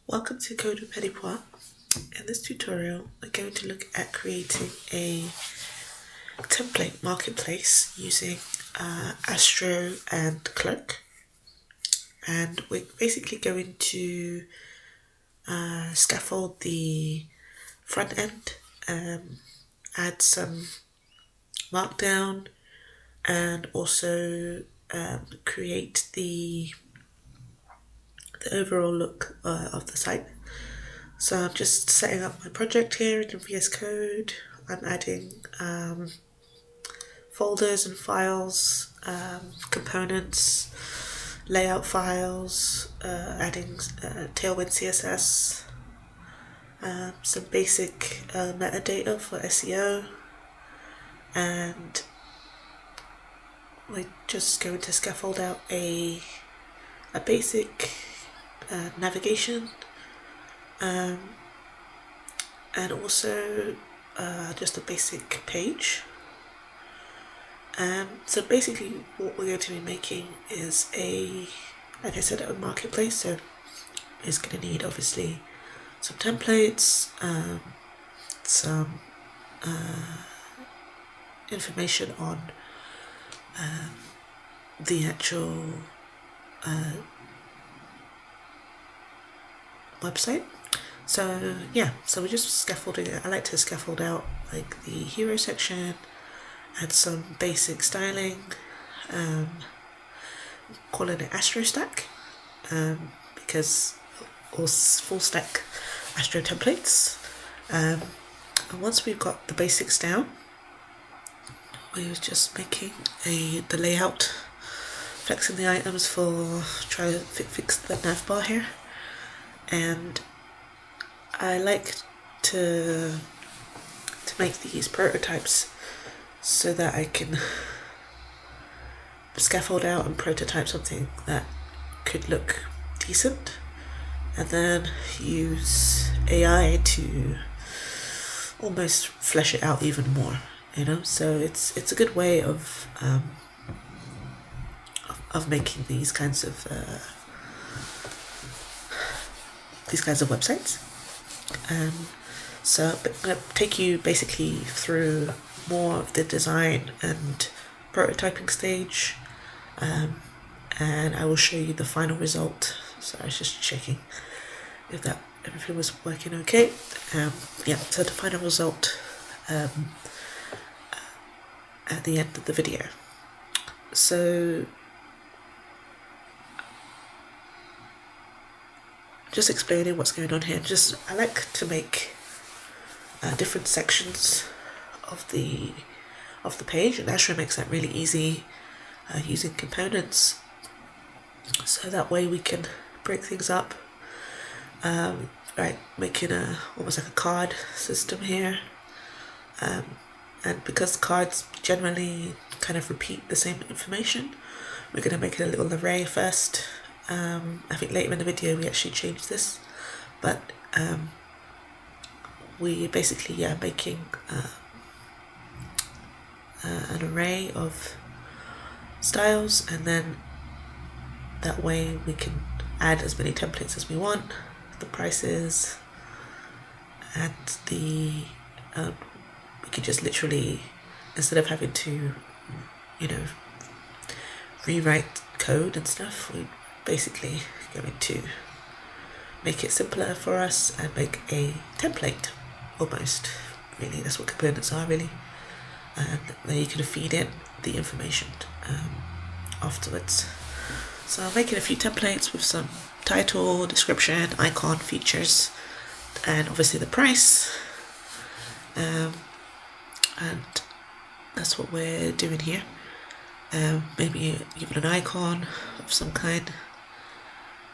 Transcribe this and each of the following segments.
Welcome to Code with Petit Pois. In this tutorial, we're going to look at creating a template marketplace using Astro and Clerk. And we're basically going to scaffold the front end, add some markdown, and also create the overall look of the site. So I'm just setting up my project here in VS Code. I'm adding folders and files, components, layout files, adding Tailwind CSS, some basic metadata for SEO, and we're just going to scaffold out a basic navigation, and also just a basic page. So basically what we're going to be making is like I said, a marketplace. So it's going to need obviously some templates, some information on the actual website. So yeah, so we're just scaffolding it. I like to scaffold out like the hero section, add some basic styling, calling it Astro stack, because all full stack Astro templates. And once we've got the basics down, we were just making the layout, flexing the items for trying to fix the nav bar here. And I like to make these prototypes so that I can scaffold out and prototype something that could look decent, and then use AI to almost flesh it out even more, so it's a good way of making these kinds of websites. So I'm going to take you basically through more of the design and prototyping stage, and I will show you the final result. So I was just checking if everything was working okay. So the final result at the end of the video. So just explaining what's going on here. I like to make different sections of the page, and Astro makes that really easy using components. So that way we can break things up, making almost like a card system here. And because cards generally kind of repeat the same information, we're going to make it a little array first. I think later in the video we actually changed this, but we basically making an array of styles, and then that way we can add as many templates as we want, the prices, and we can just literally, instead of having to rewrite code and stuff, we basically going to make it simpler for us and make a template almost. Really, that's what components are really, and then you can feed in the information afterwards. So I'm making a few templates with some title, description, icon, features, and obviously the price, and that's what we're doing here. Maybe even an icon of some kind,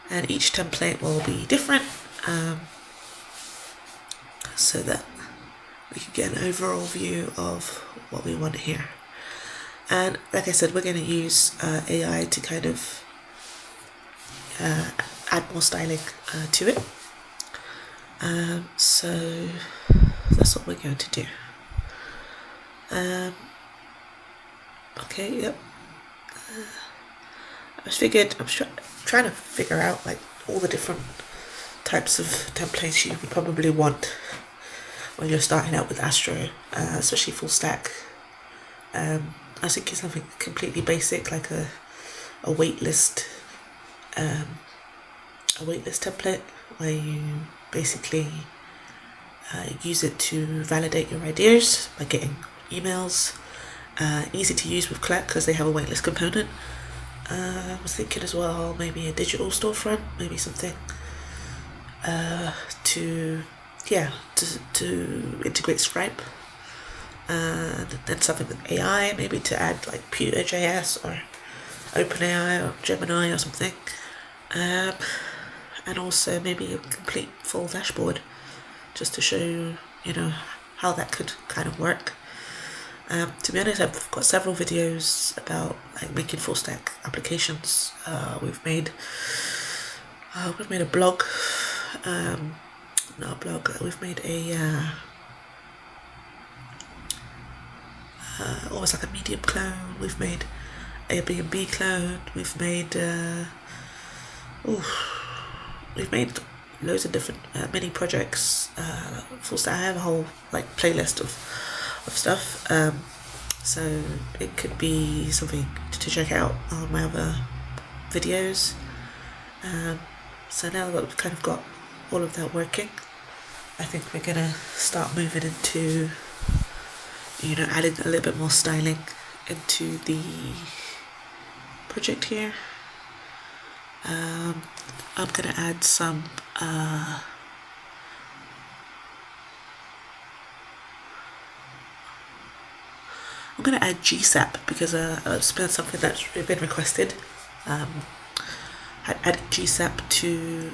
and each template will be different, so that we can get an overall view of what we want here. And like I said, we're going to use AI to kind of add more styling to it. So that's what we're going to do. Okay, yep. I'm trying to figure out like all the different types of templates you would probably want when you're starting out with Astro, especially full stack. I was thinking something completely basic, like a waitlist template, where you basically use it to validate your ideas by getting emails. Easy to use with Clerk because they have a waitlist component. I was thinking as well, maybe a digital storefront, maybe something to integrate Stripe, and then something with AI, maybe to add like Pewter.js or OpenAI or Gemini or something, and also maybe a complete full dashboard just to show how that could kind of work. To be honest, I've got several videos about like making full stack applications. We've made a blog, not a blog. We've made a almost like a Medium clone. We've made Airbnb clone. We've made loads of different mini projects. Full stack. I have a whole like playlist of stuff, so it could be something to check out on my other videos. So now that we've kind of got all of that working, I think we're gonna start moving into adding a little bit more styling into the project here. I'm gonna add some I'm going to add GSAP because it's been something that's been requested. I added GSAP to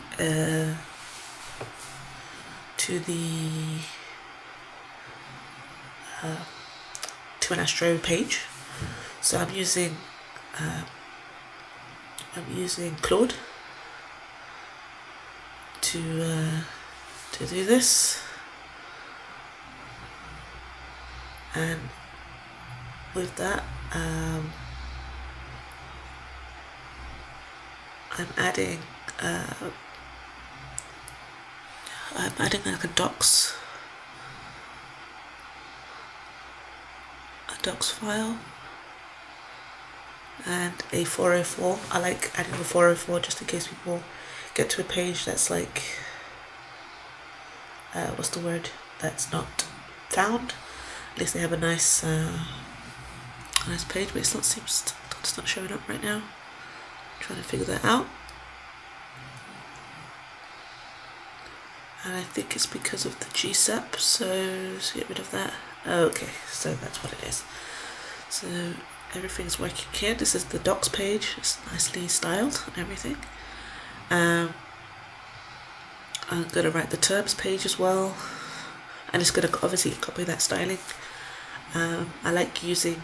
an Astro page. So I'm using Claude to do this, and with that, I'm adding like a docs file and a 404. I like adding the 404 just in case people get to a page that's like what's the word, that's not found. At least they have a nice page, but it's not showing up right now. I'm trying to figure that out, and I think it's because of the GSAP. So let's get rid of that. Okay, so that's what it is. So everything's working here. This is the docs page. It's nicely styled and everything. I'm gonna write the terms page as well, and it's gonna obviously copy that styling. I like using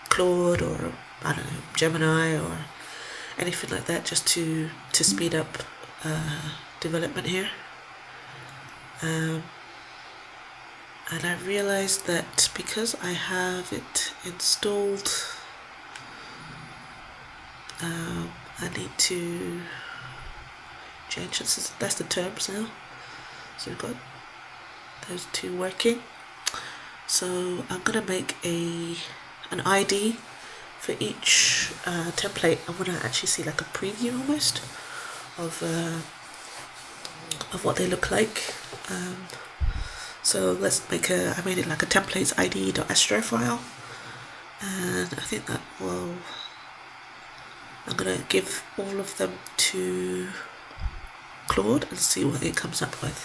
Claude or I don't know, Gemini or anything like that, just to speed up development here. And I realized that because I have it installed, I need to change this. That's the terms now. So we've got those two working. So I'm gonna make an ID for each template. I want to actually see like a preview almost of what they look like. So let's make I made it like a templates id.astro file, and I think that will, I'm gonna give all of them to Claude and see what it comes up with.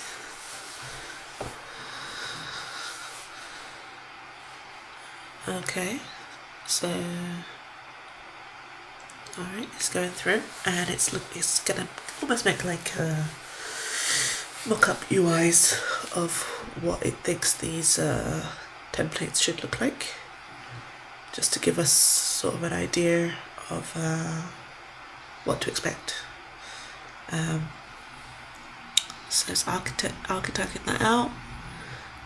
Okay, so alright, it's going through, and it's gonna almost make like mock-up UIs of what it thinks these templates should look like, just to give us sort of an idea of what to expect. So it's architecting that out.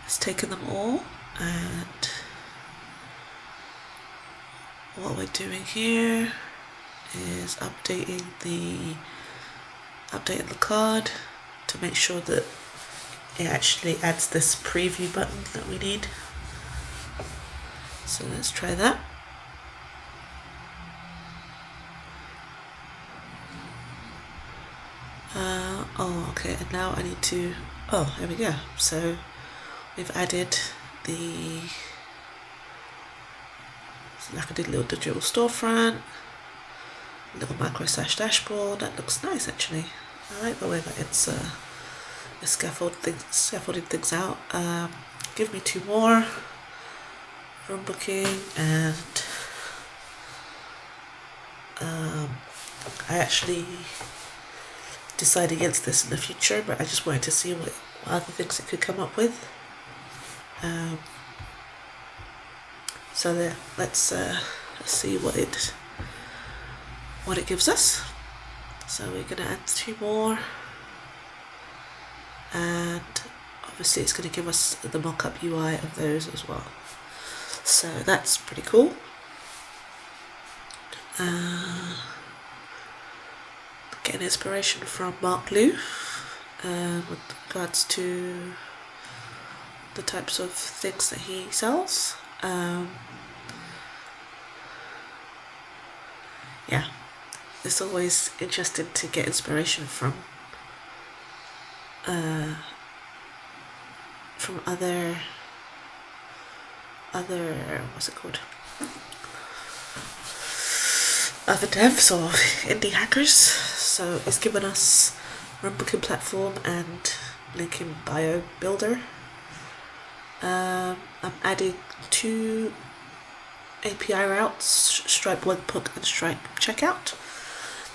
It's taken them all, and what we're doing here is updating the card. to make sure that it actually adds this preview button that we need. So let's try that. Oh, okay, and now I need to, oh, there we go. So we've added like I did a little digital storefront, little micro slash dashboard. That looks nice actually. I like the way that it's scaffolded things out. Give me 2 more. Room booking, and I actually decide against this in the future, but I just wanted to see what other things it could come up with. So there, let's see what it gives us. So we're gonna add 2 more, and obviously it's going to give us the mock-up UI of those as well. So that's pretty cool. Getting inspiration from Mark Liu with regards to the types of things that he sells. Yeah, it's always interesting to get inspiration from other what's it called? Other devs or indie hackers. So it's given us Room Booking Platform and Linking Bio Builder. I'm adding 2 API routes, Stripe Webhook and Stripe Checkout.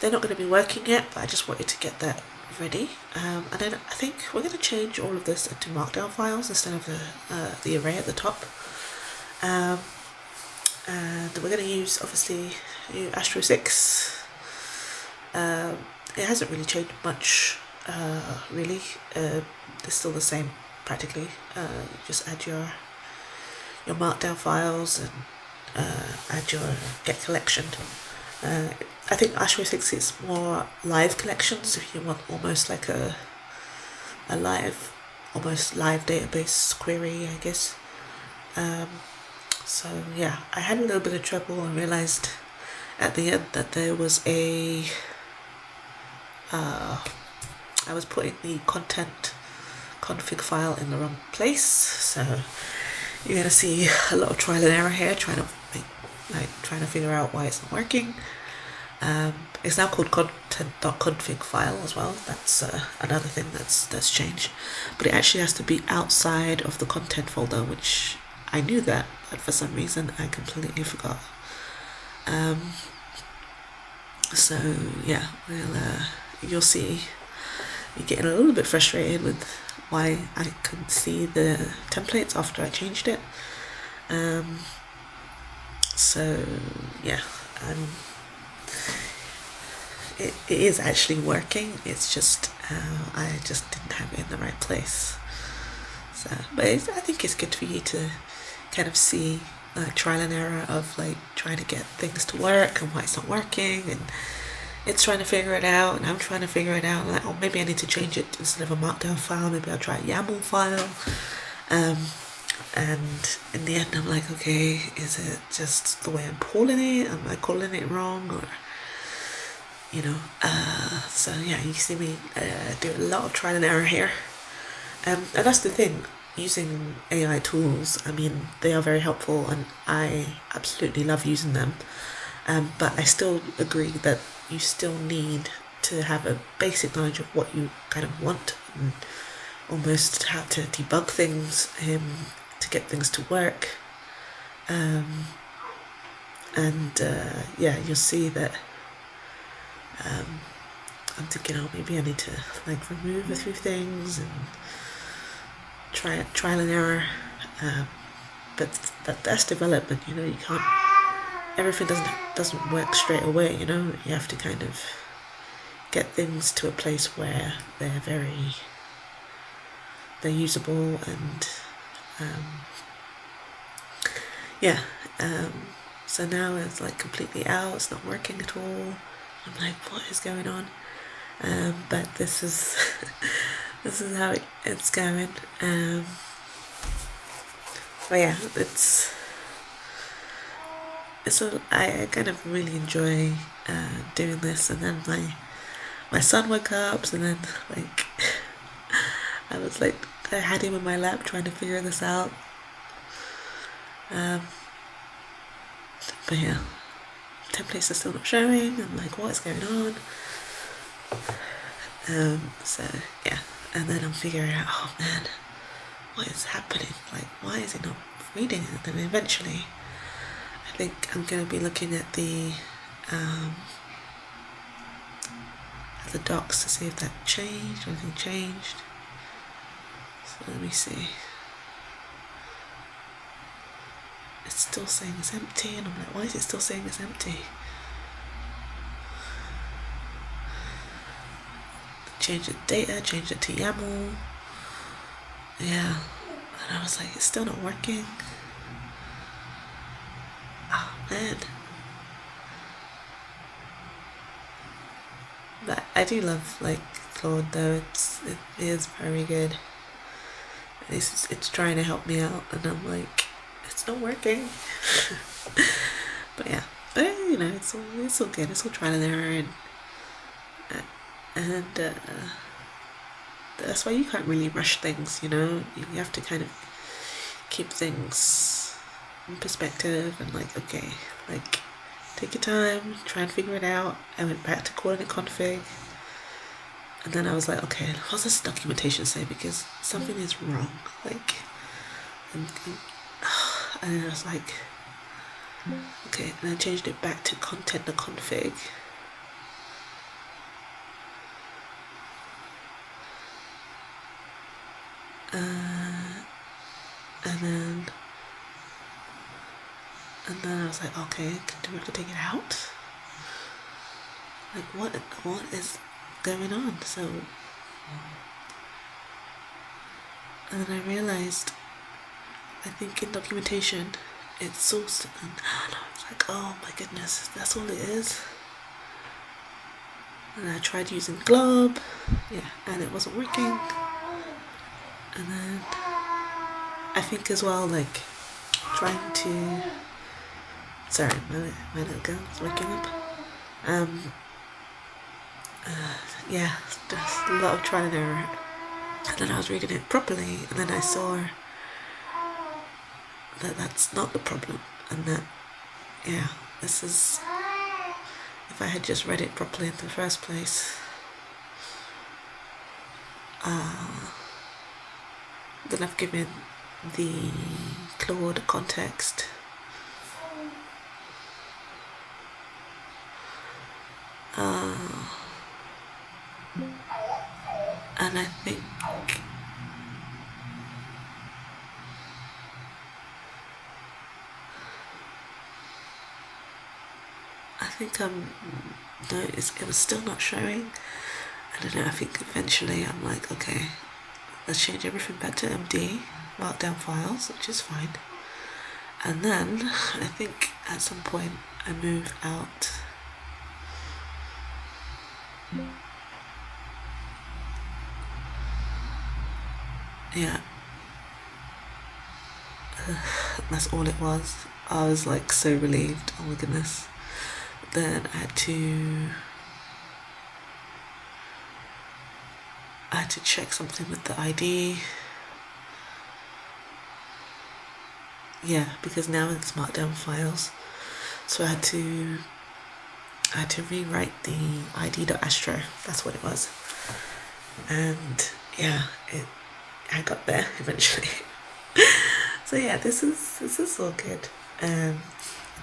They're not going to be working yet, but I just wanted to get that ready. And then I think we're going to change all of this into Markdown files instead of the array at the top. And we're going to use, obviously, Astro 6. It hasn't really changed much, really. It's still the same, practically. You just add your Markdown files and add your get collection. I think Astro 6 is more live collections, if you want almost like a almost live database query, I guess. So yeah, I had a little bit of trouble and realized at the end that there was I was putting the content config file in the wrong place, so you're gonna see a lot of trial and error here, trying to figure out why it's not working. It's now called content.config file as well. That's another thing that's changed, but it actually has to be outside of the content folder, which I knew that, but for some reason I completely forgot. So yeah, you'll see me getting a little bit frustrated with why I couldn't see the templates after I changed it. So yeah, it is actually working. It's just I just didn't have it in the right place. So, but I think it's good for you to kind of see trial and error of like trying to get things to work and why it's not working, and it's trying to figure it out, and I'm trying to figure it out. Like, oh, maybe I need to change it instead of a Markdown file. Maybe I'll try a YAML file. And in the end, I'm like, okay, is it just the way I'm calling it? Am I calling it wrong, or you know? So yeah, you see me do a lot of trial and error here. And that's the thing, using AI tools, I mean, they are very helpful and I absolutely love using them. But I still agree that you still need to have a basic knowledge of what you kind of want, and almost how to debug things to get things to work. Yeah, you'll see that I'm thinking, oh, maybe I need to like remove a few things and trial and error, but that's development. You know, you can't. Everything doesn't work straight away. You know, you have to kind of get things to a place where they're usable, and yeah. So now it's like completely out. It's not working at all. I'm like, what is going on? But this is this is how it's going. But yeah, I kind of really enjoy doing this. And then my son woke up, and then like I was like, I had him in my lap trying to figure this out. But yeah, templates are still not showing. I'm like, what is going on? So yeah, and then I'm figuring out, oh man, what is happening? Like, why is it not reading it? And then eventually, I think I'm going to be looking at the docs to see if that changed, or anything changed. So let me see. It's still saying it's empty, and I'm like, why is it still saying it's empty? Change the data, change it to YAML. Yeah, and I was like, it's still not working. Oh man. But I do love like Claude though. It is very good. At least it's trying to help me out, and I'm like, it's not working. But yeah, but you know, it's all good. It's all trial and error, and that's why you can't really rush things. You know, you have to kind of keep things in perspective, and like, okay, like take your time, try and figure it out. I went back to calling it config, and then I was like, okay, what's this documentation say? Because something is wrong. Like, and then I was like, okay, and I changed it back to content the config. And then I was like, okay, do we have to take it out? Like, what is going on? So, and then I realized, I think in documentation, it's sourced, and I was like, oh my goodness, that's all it is. And I tried using Glob, yeah, and it wasn't working. And then I think as well, like, trying to, sorry, my little girl is waking up. Yeah, just a lot of trial and error. And then I was reading it properly, and then I saw that that's not the problem, and that, yeah, this is, if I had just read it properly in the first place, then I've given the Claude context. And I think no, it was still not showing. I don't know, I think eventually I'm like, okay, let's change everything back to MD, markdown files, which is fine. And then I think at some point I move out yeah, that's all it was. I was like so relieved, oh my goodness. But then I had to check something with the ID. Yeah, because now it's markdown files. So I had to rewrite the id.astro. That's what it was. And yeah, I got there eventually. So yeah, this is all good.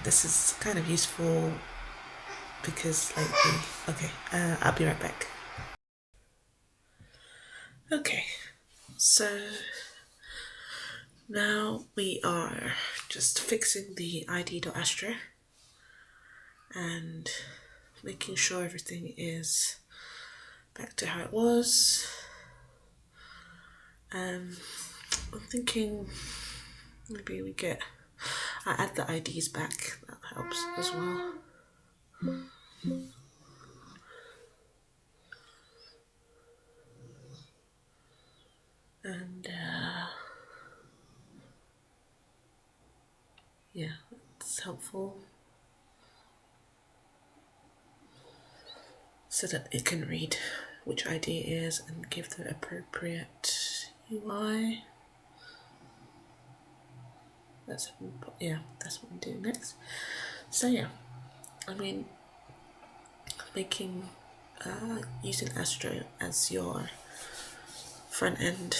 This is kind of useful because okay, I'll be right back. Okay, so now we are just fixing the id.astro and making sure everything is back to how it was. I'm thinking maybe I add the IDs back, that helps as well. And yeah, it's helpful so that it can read which ID it is and give the appropriate UI. That's what I'm doing next. So yeah, I mean, using Astro as your front end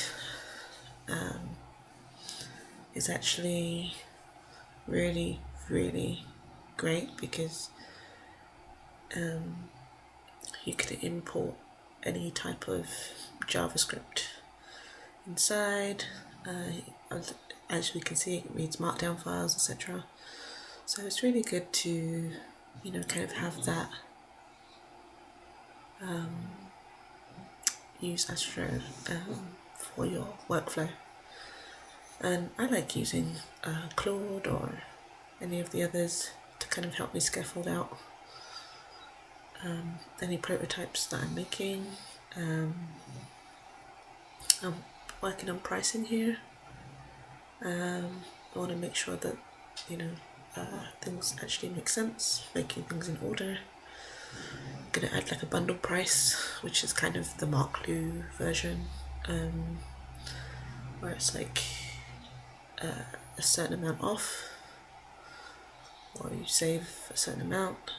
is actually really, really great, because you can import any type of JavaScript inside. As we can see, it reads markdown files, etc. So it's really good to, kind of have that, use Astro for your workflow. And I like using Claude or any of the others to kind of help me scaffold out any prototypes that I'm making. I'm working on pricing here. I want to make sure that things actually make sense, making things in order. I'm going to add like a bundle price, which is kind of the Mark Lu version, where it's like a certain amount off, or you save a certain amount.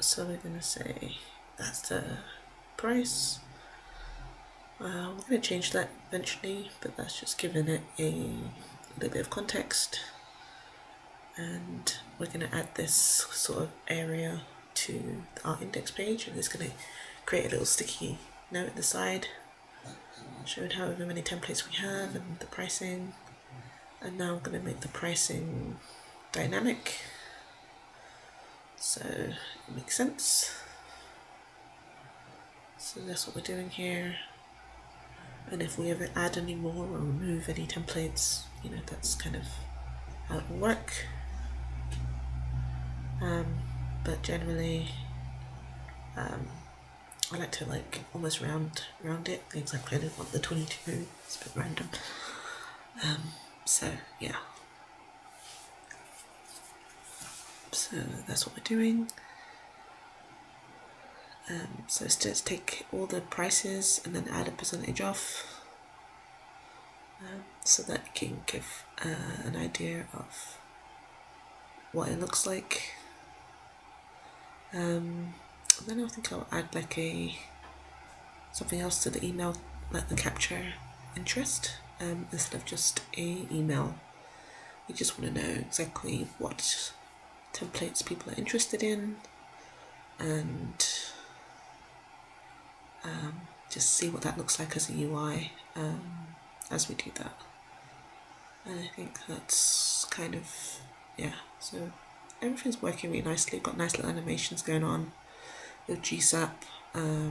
So we're going to say that's the price. We're going to change that eventually, but that's just giving it a little bit of context. And we're going to add this sort of area to our index page, and it's going to create a little sticky note at the side showing however many templates we have and the pricing. And now I'm going to make the pricing dynamic, so it makes sense. So that's what we're doing here. And if we ever add any more or remove any templates, that's kind of how it will work. But generally, I like to almost round it. Exactly, I don't want the 22. It's a bit random. So yeah. So that's what we're doing. So let's just take all the prices and then add a percentage off, so that you can give an idea of what it looks like. And then I think I'll add something else to the email, like the capture interest, instead of just a email. We just want to know exactly what templates people are interested in, and just see what that looks like as a UI as we do that. And I think that's kind of, so everything's working really nicely. Got nice little animations going on with GSAP. I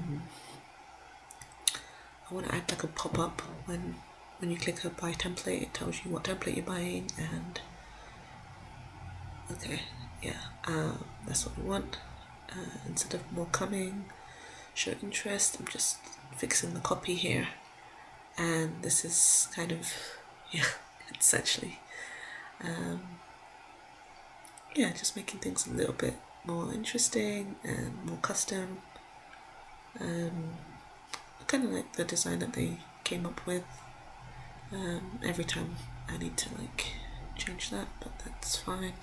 want to add a pop-up when you click a buy template, it tells you what template you're buying, and that's what we want. Instead of more coming, show interest, I'm just fixing the copy here, and this is kind of essentially just making things a little bit more interesting and more custom. I kind of like the design that they came up with. Every time I need to change that, but that's fine.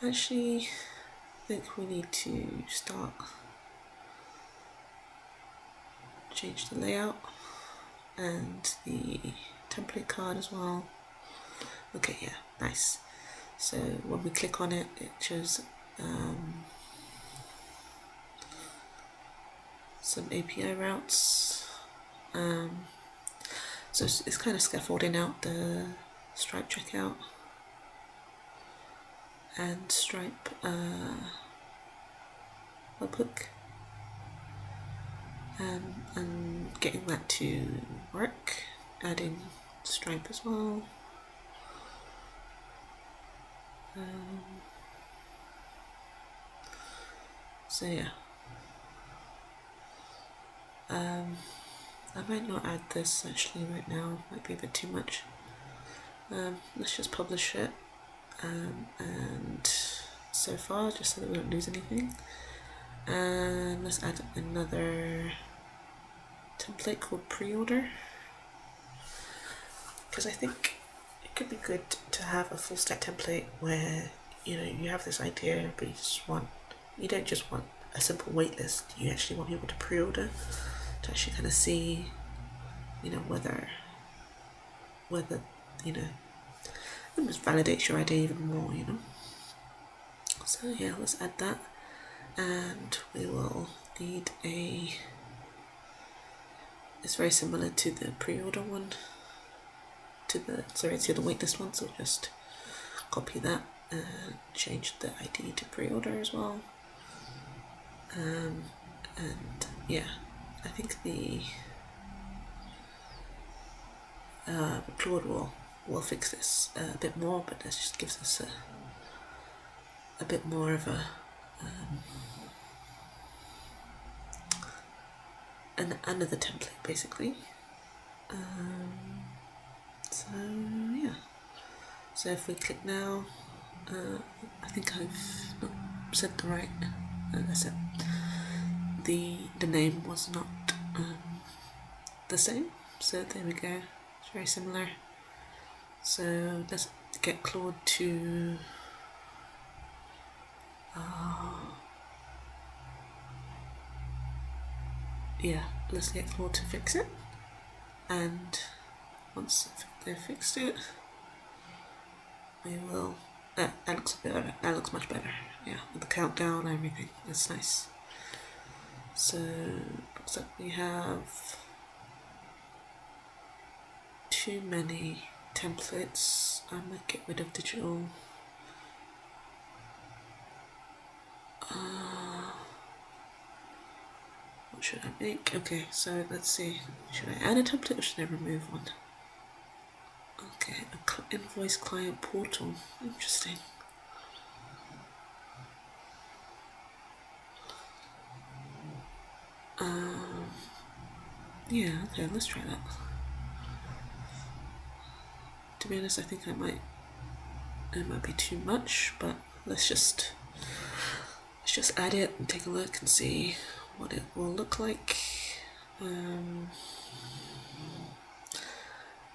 Actually, I think we need to change the layout and the template card as well. Okay, yeah, nice. So when we click on it, it shows some API routes. So it's kind of scaffolding out the Stripe checkout and Stripe webhook, and getting that to work, adding Stripe as well. So yeah, I might not add this actually right now, might be a bit too much. Let's just publish it, and so far, just so that we don't lose anything. And let's add another template called pre-order, because I think it could be good to have a full stack template where you have this idea, but you don't just want a simple waitlist. You actually want people to pre-order to actually kind of see, whether it just validates your idea even more. So yeah, let's add that, and we will need it's very similar to the pre-order one, to the waitlist one, so just copy that and change the ID to pre-order as well. And yeah, I think the Claude will fix this a bit more, but this just gives us a bit more of another template basically. So yeah, so if we click now, I think I've not said the right. I said the name was not the same. So there we go. It's very similar. So let's get Claude to let's get Claude to fix it, and once they've fixed it, we will. That looks better. That looks much better. Yeah, with the countdown and everything. That's nice. So looks like we have too many templates. I might get rid of digital. What should I make? Okay, so let's see. Should I add a template or should I remove one? Okay, invoice client portal. Interesting. Yeah, okay, let's try that. To be honest, I think it might be too much, but let's just add it and take a look and see what it will look like. And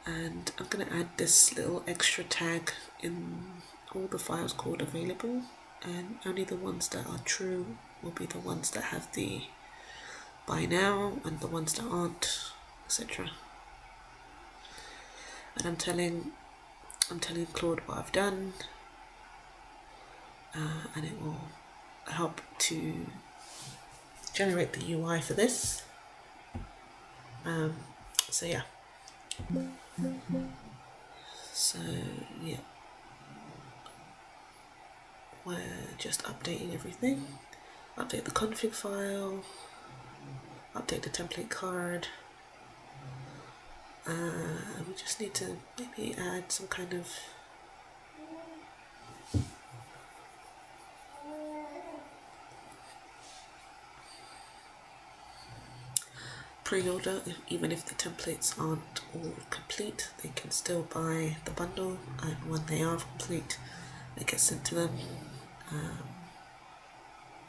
I'm going to add this little extra tag in all the files called available, and only the ones that are true will be the ones that have the buy now, and the ones that aren't, etc. And I'm telling Claude what I've done, and it will help to generate the UI for this. So yeah. So yeah, we're just updating everything. Update the config file. Update the template card. We just need to maybe add some kind of pre-order. Even if the templates aren't all complete, they can still buy the bundle, and when they are complete, it gets sent to them.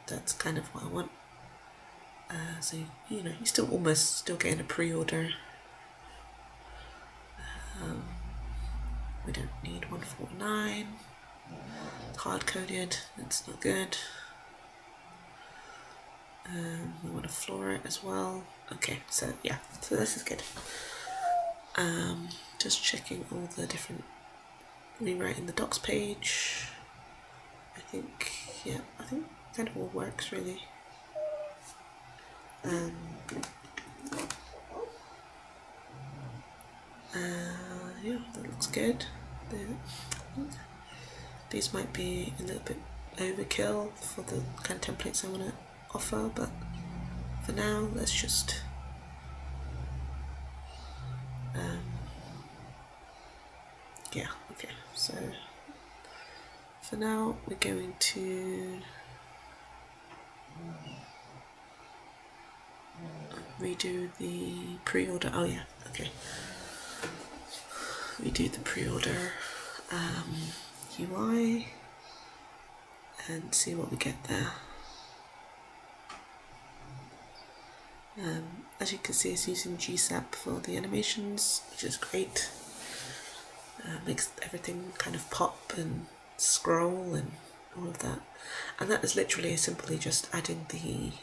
That's kind of what I want. So you're still almost getting a pre-order. We don't need 149. Hard coded. That's not good. We want to floor it as well. Okay, so yeah, so this is good. Just checking all the different, rewriting the docs page. I think kind of all works really. Yeah, that looks good. These might be a little bit overkill for the kind of templates I want to offer, but for now, let's just yeah, okay, so For now, we're going to redo the pre-order. Oh yeah, okay. Redo the pre-order UI and see what we get there. As you can see, it's using GSAP for the animations, which is great. Makes everything kind of pop and scroll and all of that. And that is literally simply just adding the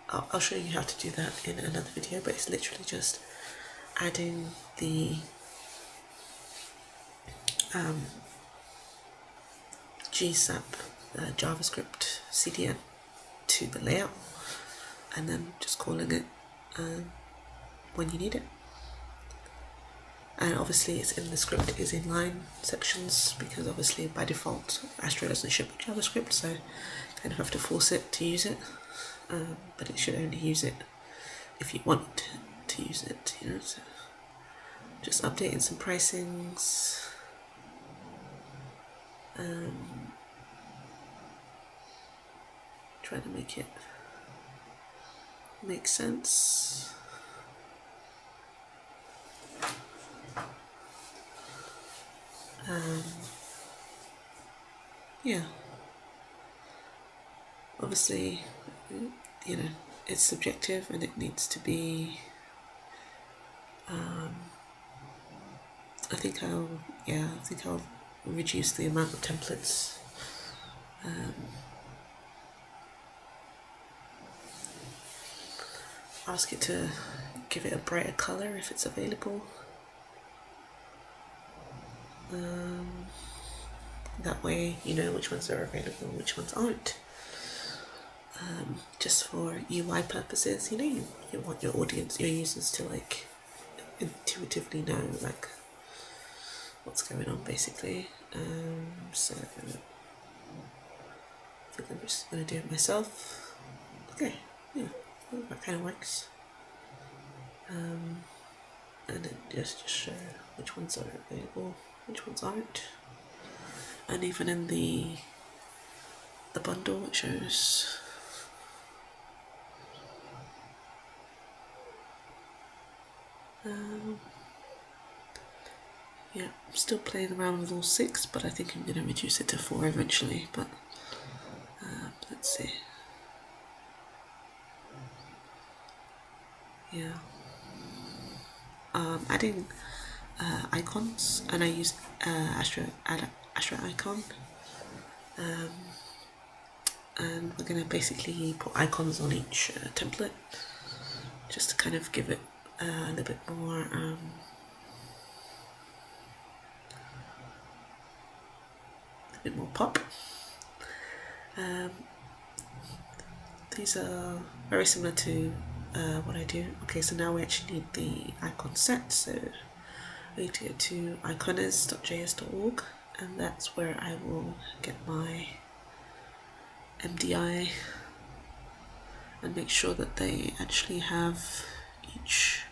I'll show you how to do that in another video, but it's literally just adding the GSAP JavaScript CDN to the layout and then just calling it when you need it. And obviously it's in the script is inline sections, because obviously by default Astro doesn't ship with JavaScript, so you kind of have to force it to use it, but it should only use it if you want to use it, you know. So just updating some pricings, trying to make it make sense. Yeah, obviously, you know, it's subjective and it needs to be, I think I'll reduce the amount of templates. Ask it to give it a brighter color if it's available. That way you know which ones are available and which ones aren't. Just for UI purposes, you know, you want your audience, your users to like intuitively know like what's going on basically. So I think I'm just going to do it myself. Okay, yeah, well, that kind of works. And then just show which ones are available, which ones aren't. And even in the bundle it shows yeah, I'm still playing around with all 6, but I think I'm going to reduce it to 4 eventually, but let's see. Yeah, adding icons, and I use Astro icon, and we're going to basically put icons on each template just to kind of give it a little bit more pop. These are very similar to what I do. Okay, so now we actually need the icon set, so I need to go to iconers.js.org, and that's where I will get my MDI and make sure that they actually have each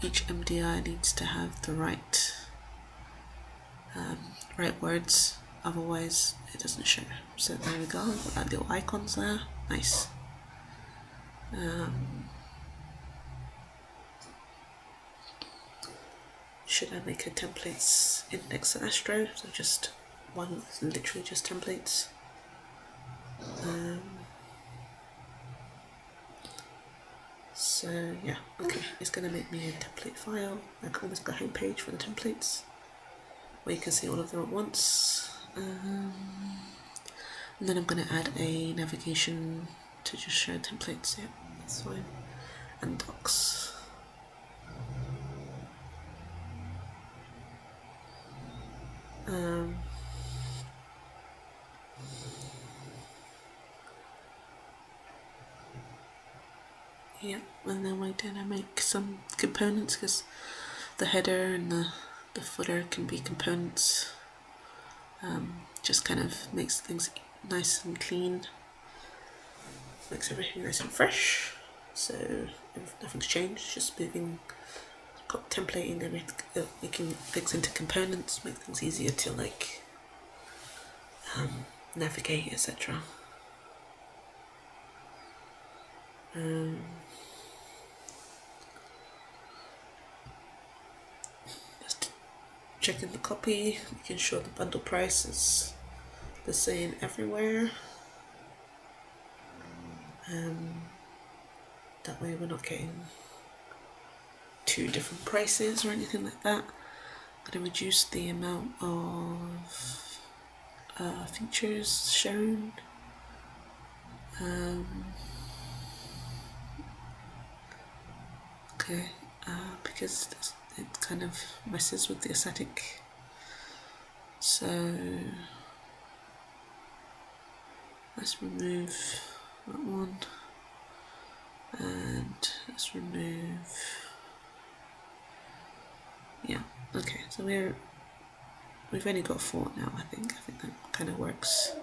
MDI needs to have the right words, otherwise it doesn't show. So there we go, got that little icons there, nice. Should I make a templates index at Astro? So just one, literally just templates. So yeah, okay, it's going to make me a template file, like almost like a home page for the templates, where you can see all of them at once. And then I'm going to add a navigation to just show templates. Yeah, that's fine. And docs. Yeah, and then we're going to make some components, because the header and the footer can be components. Just kind of makes things nice and clean, makes everything nice and fresh. So nothing's changed, just moving got templating and making things into components, make things easier to like navigate, etc. Just checking the copy, making sure the bundle price is the same everywhere. That way we're not getting two different prices or anything like that. I'm going to reduce the amount of features shown. Okay, because it kind of messes with the aesthetic. So let's remove that one, and let's remove, yeah, okay, so we've only got 4 now. I think that kind of works.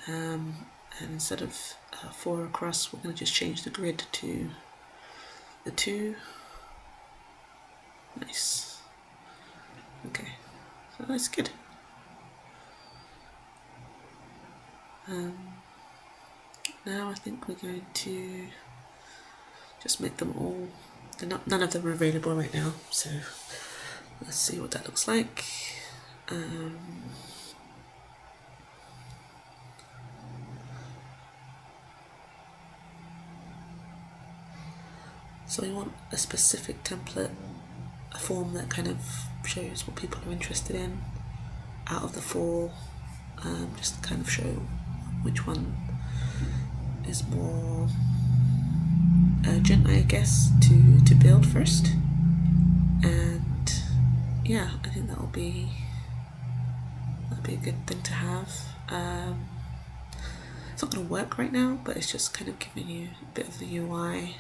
And instead of 4 across, we're going to just change the grid to the 2. Nice. Okay, so that's good. Now I think we're going to just make them all, none of them are available right now, so let's see what that looks like. So we want a specific template, a form that kind of shows what people are interested in out of the 4, just to kind of show which one is more urgent, I guess, to build first. And yeah, I think that'll be a good thing to have. It's not going to work right now, but it's just kind of giving you a bit of the UI.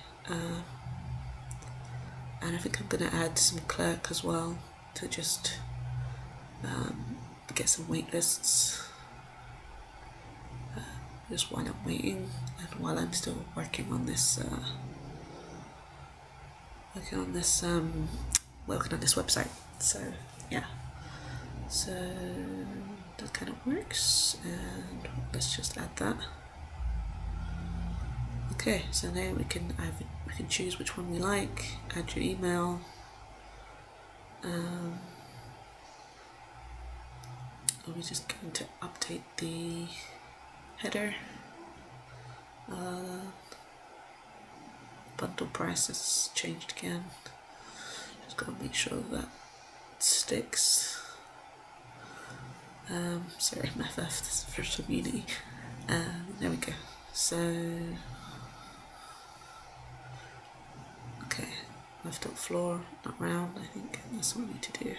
And I think I'm going to add some Clerk as well to just get some waitlists. Just while I'm waiting and while I'm still working on this website. So yeah, so that kind of works, and let's just add that. Okay, so now we can choose which one we like, add your email. We're just going to update the header. Bundle price is changed again. Just gotta make sure that sticks. Sorry, my FF, this is for community. There we go. So, okay, left up floor, not round. I think that's what we need to do.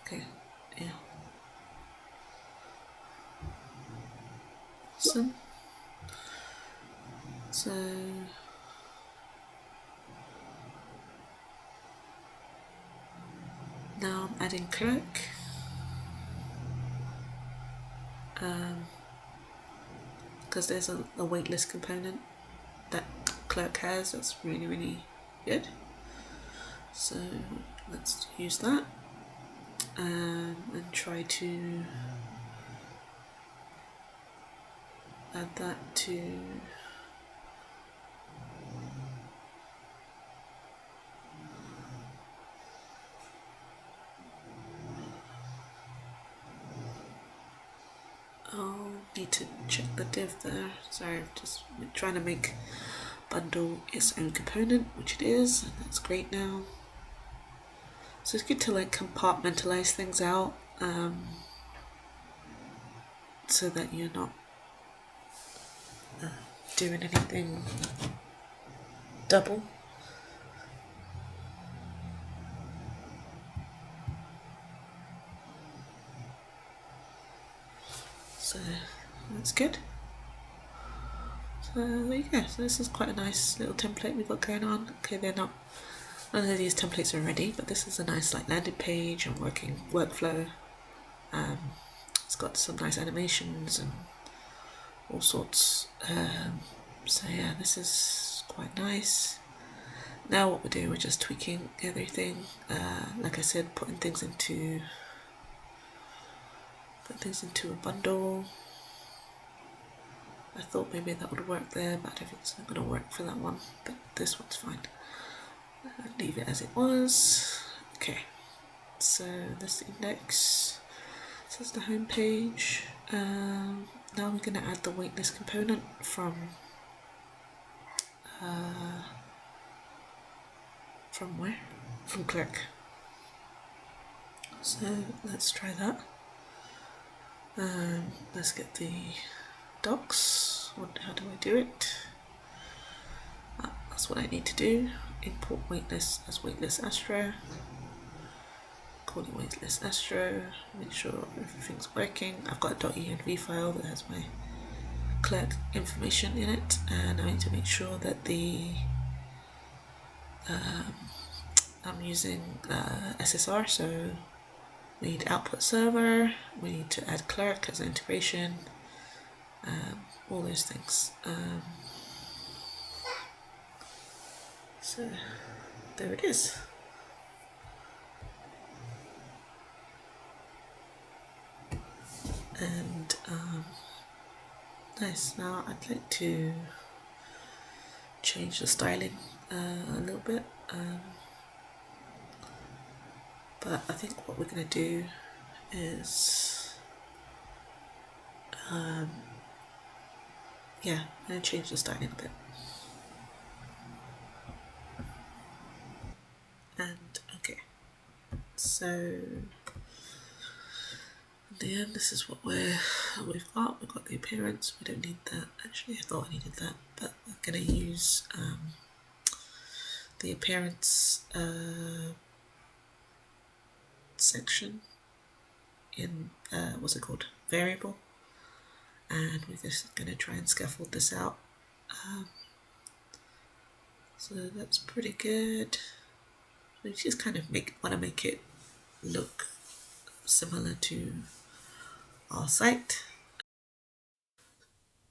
Okay, yeah. Awesome. So now I'm adding Clerk. Because there's a waitlist component that Clerk has, that's really, really good. So let's use that and try to add that to I'll need to check the div there. Sorry, I'm just trying to make bundle its own component, which it is, and that's great now. So it's good to like compartmentalize things out, so that you're not doing anything double. So that's good. So there you go. So this is quite a nice little template we've got going on. Okay, they're not None of these templates are ready, but this is a nice like landing page and working workflow. It's got some nice animations and all sorts. So yeah, this is quite nice. Now what we're doing, we're just tweaking everything. Like I said, putting things into a bundle. I thought maybe that would work there, but I don't think it's not going to work for that one. But this one's fine. Leave it as it was. Okay, so this index. This is the home page. Now we're going to add the waitlist component from where? From Clerk. So let's try that. Let's get the docs. How do I do it? That's what I need to do. Import waitlist as waitlist Astro. Call it waitlist Astro. Make sure everything's working. I've got a .env file that has my clerk information in it, and I need to make sure that I'm using SSR, so we need output server, we need to add clerk as an integration, all those things. So there it is. And nice. Now I'd like to change the styling a little bit, but I think what we're going to do is yeah, I'm going to change the styling a bit. And okay, so in the end, this is what we've got. We've got the appearance. We don't need that. Actually, I thought I needed that, but we're going to use the appearance section in what's it called? Variable. And we're just going to try and scaffold this out. So that's pretty good. We just kind of want to make it look similar to our site.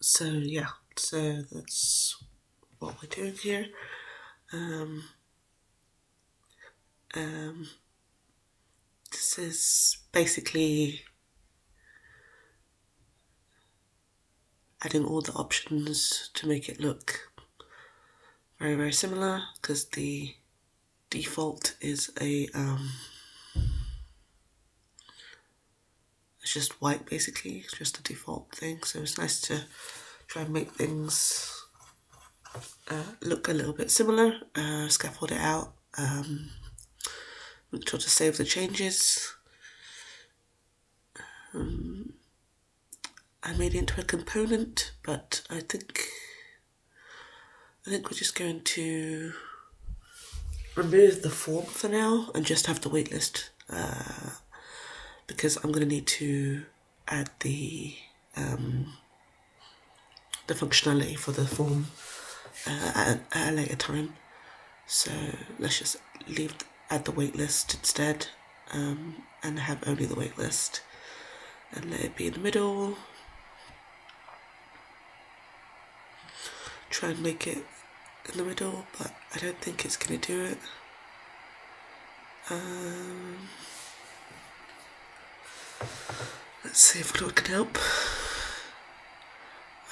So yeah, so that's what we're doing here. This is basically adding all the options to make it look very, very similar, because the default is it's just white basically. It's just a default thing, so it's nice to try and make things look a little bit similar, scaffold it out, make sure to save the changes. I made it into a component, but I think we're just going to remove the form for now and just have the waitlist, because I'm going to need to add the functionality for the form at a later time. So let's just add the waitlist instead, and have only the waitlist, and let it be in the middle. Try and make it in the middle, but I don't think it's going to do it. Let's see if Claude can help.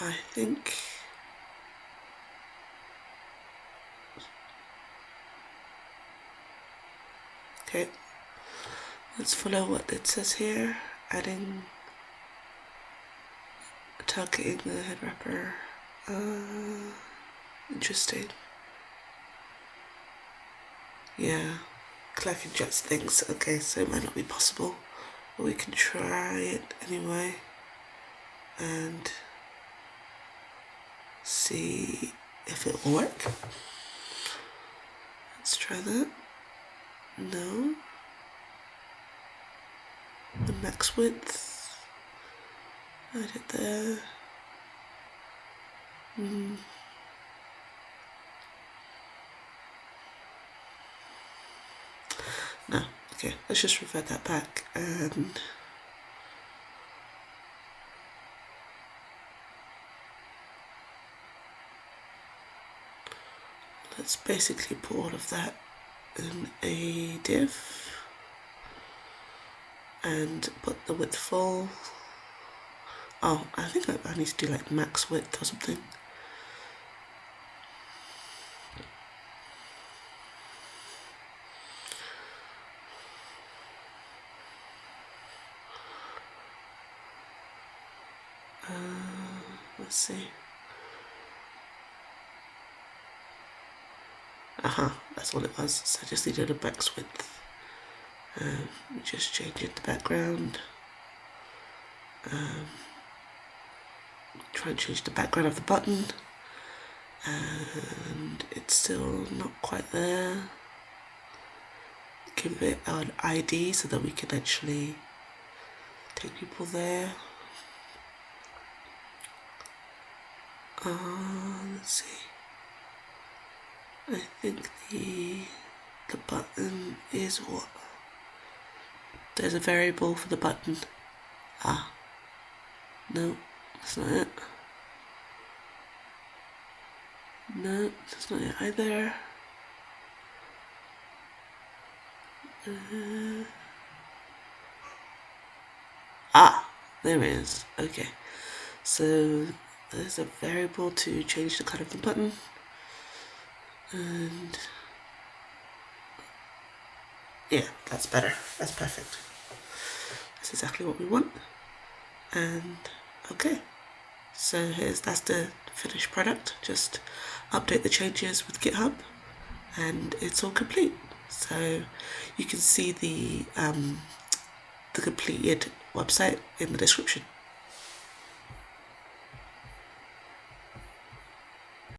I think okay, let's follow what it says here. Adding, targeting the head wrapper. Interesting. Yeah, Clerk injects things. Okay, so it might not be possible, but we can try it anyway and see if it will work. Let's try that. No. The max width. Add it there. let's just revert that back, and let's basically put all of that in a div and put the width full. Oh, I think I need to do like max width or something. Let's see. That's what it was. So I just needed a max width. Just changing the background. Try and change the background of the button, and it's still not quite there. Give it an ID so that we can actually take people there. Let's see. I think the button is what? There's a variable for the button. No, that's not it. No, that's not it either. There it is. Okay, so there's a variable to change the color of the button, and yeah, that's better. That's perfect. That's exactly what we want. And okay, so that's the finished product. Just update the changes with GitHub, and it's all complete. So you can see the completed website in the description.